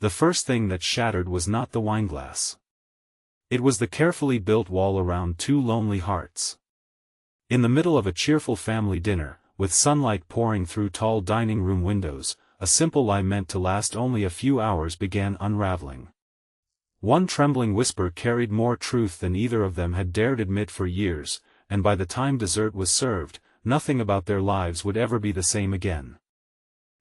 the first thing that shattered was not the wineglass. It was the carefully built wall around two lonely hearts. In the middle of a cheerful family dinner, with sunlight pouring through tall dining room windows, a simple lie meant to last only a few hours began unraveling. One trembling whisper carried more truth than either of them had dared admit for years, and by the time dessert was served, nothing about their lives would ever be the same again.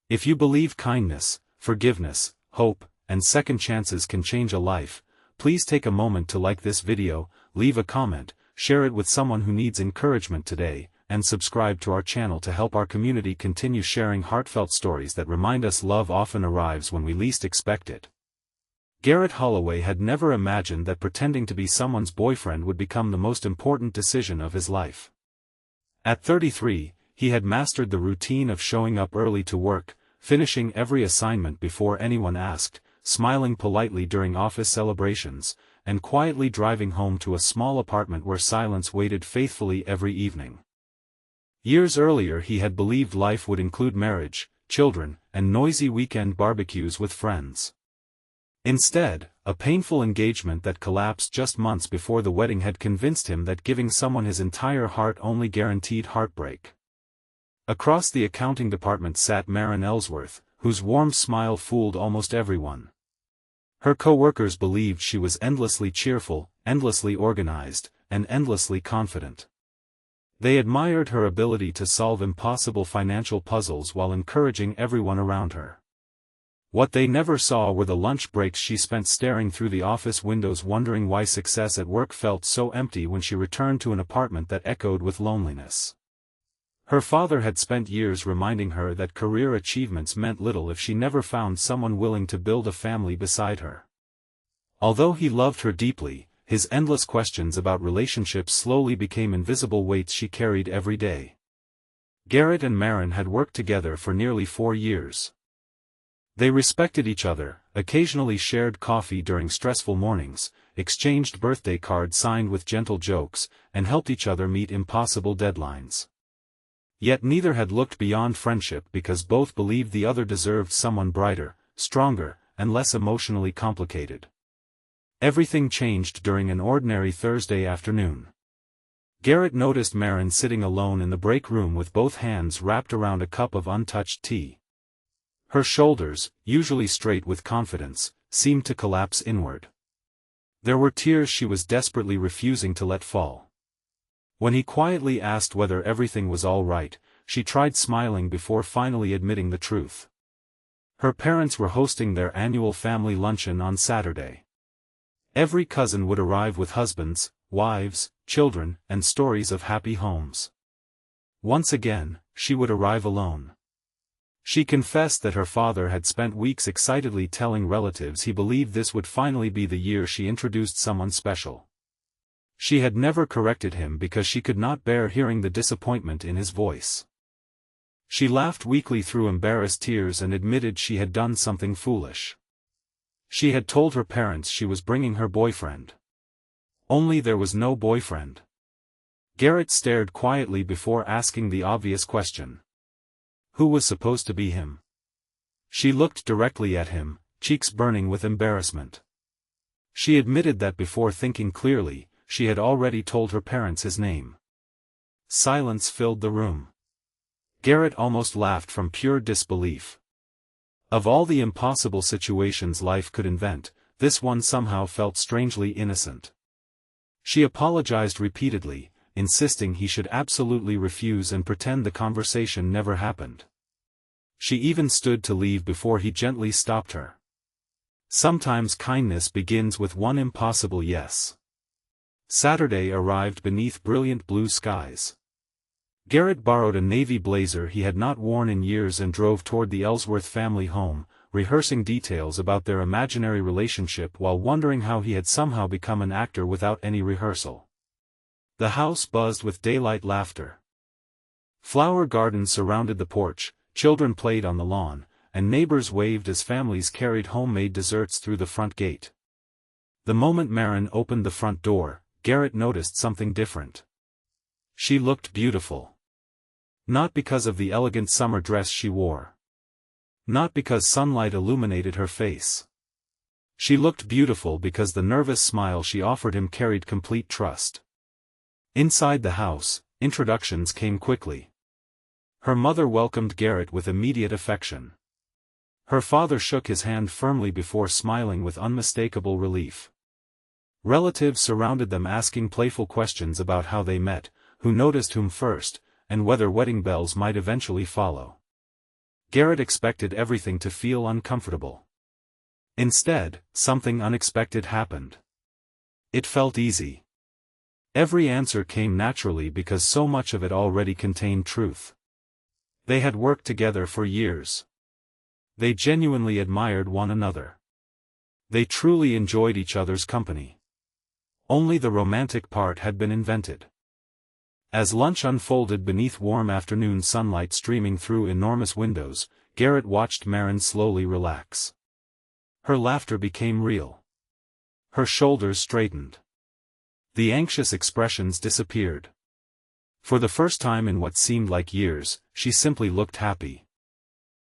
If you believe kindness, forgiveness, hope, and second chances can change a life, please take a moment to like this video, leave a comment, share it with someone who needs encouragement today, and subscribe to our channel to help our community continue sharing heartfelt stories that remind us love often arrives when we least expect it. Garrett Holloway had never imagined that pretending to be someone's boyfriend would become the most important decision of his life. At 33, he had mastered the routine of showing up early to work, finishing every assignment before anyone asked, smiling politely during office celebrations, and quietly driving home to a small apartment where silence waited faithfully every evening. Years earlier he had believed life would include marriage, children, and noisy weekend barbecues with friends. Instead, a painful engagement that collapsed just months before the wedding had convinced him that giving someone his entire heart only guaranteed heartbreak. Across the accounting department sat Maren, whose warm smile fooled almost everyone. Her co-workers believed she was endlessly cheerful, endlessly organized, and endlessly confident. They admired her ability to solve impossible financial puzzles while encouraging everyone around her. What they never saw were the lunch breaks she spent staring through the office windows wondering why success at work felt so empty when she returned to an apartment that echoed with loneliness. Her father had spent years reminding her that career achievements meant little if she never found someone willing to build a family beside her. Although he loved her deeply, his endless questions about relationships slowly became invisible weights she carried every day. Garrett and Maren had worked together for nearly 4 years. They respected each other, occasionally shared coffee during stressful mornings, exchanged birthday cards signed with gentle jokes, and helped each other meet impossible deadlines. Yet neither had looked beyond friendship because both believed the other deserved someone brighter, stronger, and less emotionally complicated. Everything changed during an ordinary Thursday afternoon. Garrett noticed Maren sitting alone in the break room with both hands wrapped around a cup of untouched tea. Her shoulders, usually straight with confidence, seemed to collapse inward. There were tears she was desperately refusing to let fall. When he quietly asked whether everything was all right, she tried smiling before finally admitting the truth. Her parents were hosting their annual family luncheon on Saturday. Every cousin would arrive with husbands, wives, children, and stories of happy homes. Once again, she would arrive alone. She confessed that her father had spent weeks excitedly telling relatives he believed this would finally be the year she introduced someone special. She had never corrected him because she could not bear hearing the disappointment in his voice. She laughed weakly through embarrassed tears and admitted she had done something foolish. She had told her parents she was bringing her boyfriend. Only there was no boyfriend. Garrett stared quietly before asking the obvious question. Who was supposed to be him? She looked directly at him, cheeks burning with embarrassment. She admitted that before thinking clearly, she had already told her parents his name. Silence filled the room. Garrett almost laughed from pure disbelief. Of all the impossible situations life could invent, this one somehow felt strangely innocent. She apologized repeatedly, insisting he should absolutely refuse and pretend the conversation never happened. She even stood to leave before he gently stopped her. Sometimes kindness begins with one impossible yes. Saturday arrived beneath brilliant blue skies. Garrett borrowed a navy blazer he had not worn in years and drove toward the Ellsworth family home, rehearsing details about their imaginary relationship while wondering how he had somehow become an actor without any rehearsal. The house buzzed with daylight laughter. Flower gardens surrounded the porch, children played on the lawn, and neighbors waved as families carried homemade desserts through the front gate. The moment Maren opened the front door, Garrett noticed something different. She looked beautiful. Not because of the elegant summer dress she wore. Not because sunlight illuminated her face. She looked beautiful because the nervous smile she offered him carried complete trust. Inside the house, introductions came quickly. Her mother welcomed Garrett with immediate affection. Her father shook his hand firmly before smiling with unmistakable relief. Relatives surrounded them asking playful questions about how they met, who noticed whom first, and whether wedding bells might eventually follow. Garrett expected everything to feel uncomfortable. Instead, something unexpected happened. It felt easy. Every answer came naturally because so much of it already contained truth. They had worked together for years. They genuinely admired one another. They truly enjoyed each other's company. Only the romantic part had been invented. As lunch unfolded beneath warm afternoon sunlight streaming through enormous windows, Garrett watched Maren slowly relax. Her laughter became real. Her shoulders straightened. The anxious expressions disappeared. For the first time in what seemed like years, she simply looked happy.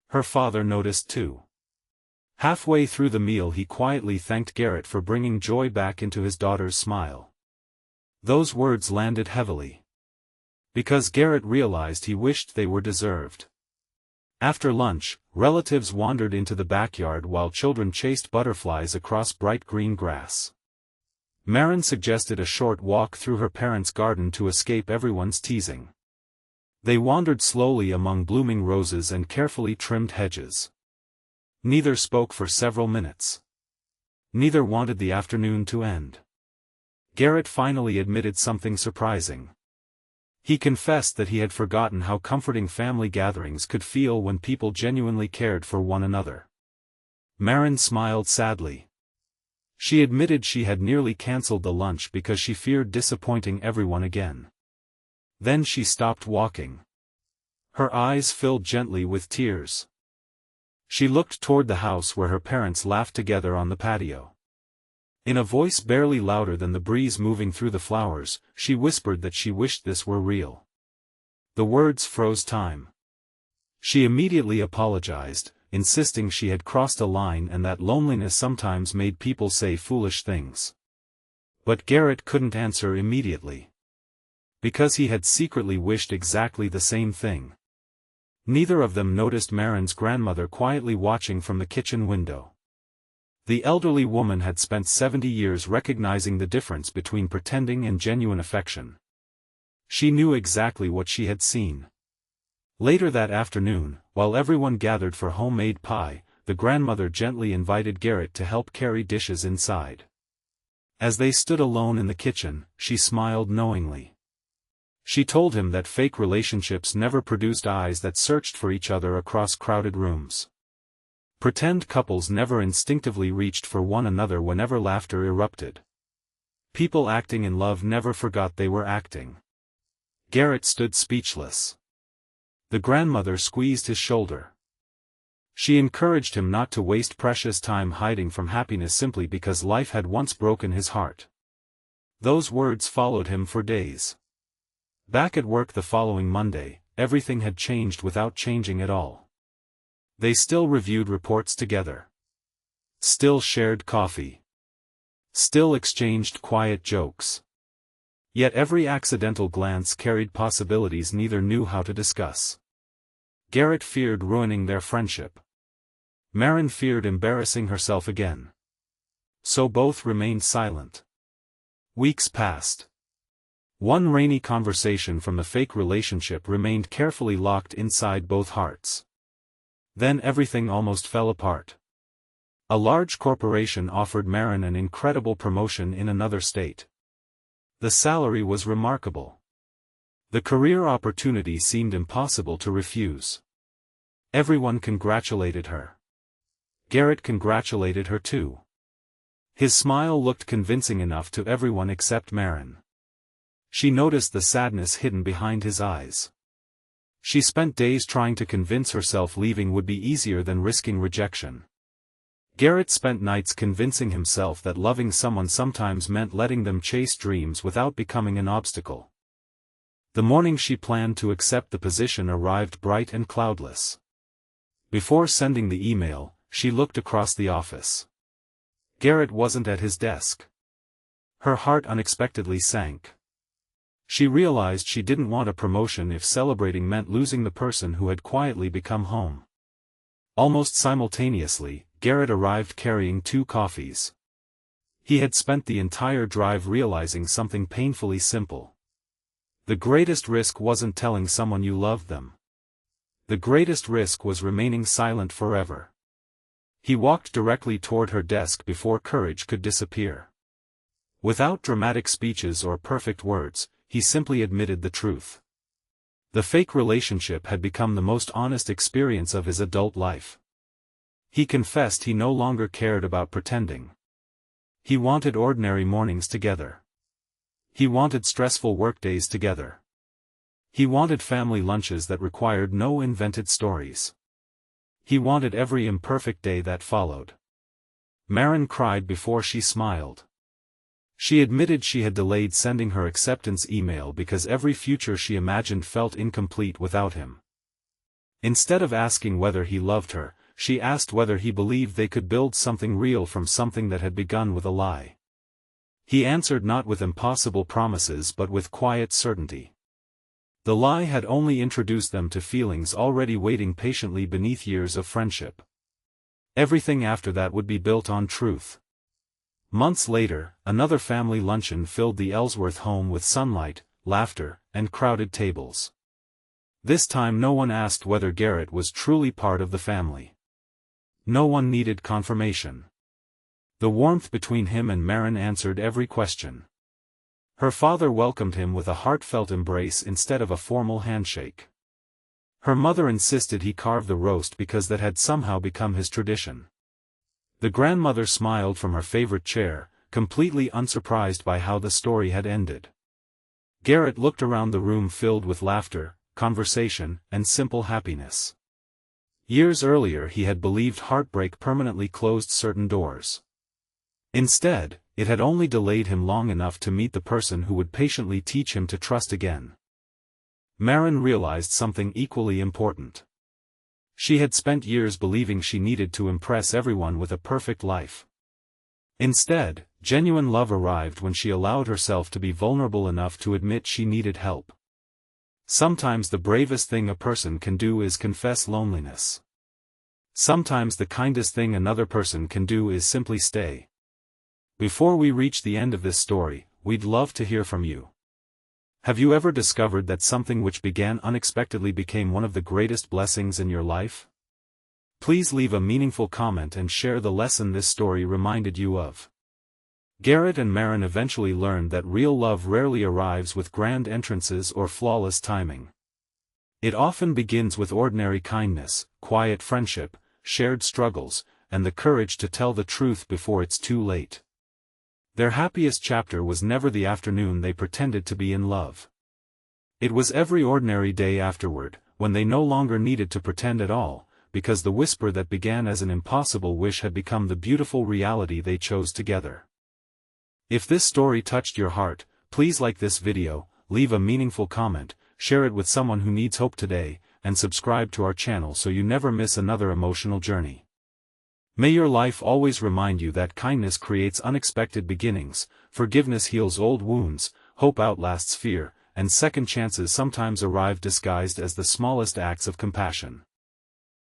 Her father noticed too. Halfway through the meal he quietly thanked Garrett for bringing joy back into his daughter's smile. Those words landed heavily. Because Garrett realized he wished they were deserved. After lunch, relatives wandered into the backyard while children chased butterflies across bright green grass. Maren suggested a short walk through her parents' garden to escape everyone's teasing. They wandered slowly among blooming roses and carefully trimmed hedges. Neither spoke for several minutes. Neither wanted the afternoon to end. Garrett finally admitted something surprising. He confessed that he had forgotten how comforting family gatherings could feel when people genuinely cared for one another. Maren smiled sadly. She admitted she had nearly cancelled the lunch because she feared disappointing everyone again. Then she stopped walking. Her eyes filled gently with tears. She looked toward the house where her parents laughed together on the patio. In a voice barely louder than the breeze moving through the flowers, she whispered that she wished this were real. The words froze time. She immediately apologized, insisting she had crossed a line and that loneliness sometimes made people say foolish things. But Garrett couldn't answer immediately. Because he had secretly wished exactly the same thing. Neither of them noticed Maren's grandmother quietly watching from the kitchen window. The elderly woman had spent 70 years recognizing the difference between pretending and genuine affection. She knew exactly what she had seen. Later that afternoon, while everyone gathered for homemade pie, the grandmother gently invited Garrett to help carry dishes inside. As they stood alone in the kitchen, she smiled knowingly. She told him that fake relationships never produced eyes that searched for each other across crowded rooms. Pretend couples never instinctively reached for one another whenever laughter erupted. People acting in love never forgot they were acting. Garrett stood speechless. The grandmother squeezed his shoulder. She encouraged him not to waste precious time hiding from happiness simply because life had once broken his heart. Those words followed him for days. Back at work the following Monday, everything had changed without changing at all. They still reviewed reports together. Still shared coffee. Still exchanged quiet jokes. Yet every accidental glance carried possibilities neither knew how to discuss. Garrett feared ruining their friendship. Maren feared embarrassing herself again. So both remained silent. Weeks passed. One rainy conversation from the fake relationship remained carefully locked inside both hearts. Then everything almost fell apart. A large corporation offered Maren an incredible promotion in another state. The salary was remarkable. The career opportunity seemed impossible to refuse. Everyone congratulated her. Garrett congratulated her too. His smile looked convincing enough to everyone except Maren. She noticed the sadness hidden behind his eyes. She spent days trying to convince herself leaving would be easier than risking rejection. Garrett spent nights convincing himself that loving someone sometimes meant letting them chase dreams without becoming an obstacle. The morning she planned to accept the position arrived bright and cloudless. Before sending the email, she looked across the office. Garrett wasn't at his desk. Her heart unexpectedly sank. She realized she didn't want a promotion if celebrating meant losing the person who had quietly become home. Almost simultaneously, Garrett arrived carrying 2 coffees. He had spent the entire drive realizing something painfully simple. The greatest risk wasn't telling someone you loved them. The greatest risk was remaining silent forever. He walked directly toward her desk before courage could disappear. Without dramatic speeches or perfect words, he simply admitted the truth. The fake relationship had become the most honest experience of his adult life. He confessed he no longer cared about pretending. He wanted ordinary mornings together. He wanted stressful workdays together. He wanted family lunches that required no invented stories. He wanted every imperfect day that followed. Maren cried before she smiled. She admitted she had delayed sending her acceptance email because every future she imagined felt incomplete without him. Instead of asking whether he loved her, she asked whether he believed they could build something real from something that had begun with a lie. He answered not with impossible promises but with quiet certainty. The lie had only introduced them to feelings already waiting patiently beneath years of friendship. Everything after that would be built on truth. Months later, another family luncheon filled the Ellsworth home with sunlight, laughter, and crowded tables. This time no one asked whether Garrett was truly part of the family. No one needed confirmation. The warmth between him and Maren answered every question. Her father welcomed him with a heartfelt embrace instead of a formal handshake. Her mother insisted he carve the roast because that had somehow become his tradition. The grandmother smiled from her favorite chair, completely unsurprised by how the story had ended. Garrett looked around the room filled with laughter, conversation, and simple happiness. Years earlier he had believed heartbreak permanently closed certain doors. Instead, it had only delayed him long enough to meet the person who would patiently teach him to trust again. Maren realized something equally important. She had spent years believing she needed to impress everyone with a perfect life. Instead, genuine love arrived when she allowed herself to be vulnerable enough to admit she needed help. Sometimes the bravest thing a person can do is confess loneliness. Sometimes the kindest thing another person can do is simply stay. Before we reach the end of this story, we'd love to hear from you. Have you ever discovered that something which began unexpectedly became one of the greatest blessings in your life? Please leave a meaningful comment and share the lesson this story reminded you of. Garrett and Maren eventually learned that real love rarely arrives with grand entrances or flawless timing. It often begins with ordinary kindness, quiet friendship, shared struggles, and the courage to tell the truth before it's too late. Their happiest chapter was never the afternoon they pretended to be in love. It was every ordinary day afterward, when they no longer needed to pretend at all, because the whisper that began as an impossible wish had become the beautiful reality they chose together. If this story touched your heart, please like this video, leave a meaningful comment, share it with someone who needs hope today, and subscribe to our channel so you never miss another emotional journey. May your life always remind you that kindness creates unexpected beginnings, forgiveness heals old wounds, hope outlasts fear, and second chances sometimes arrive disguised as the smallest acts of compassion.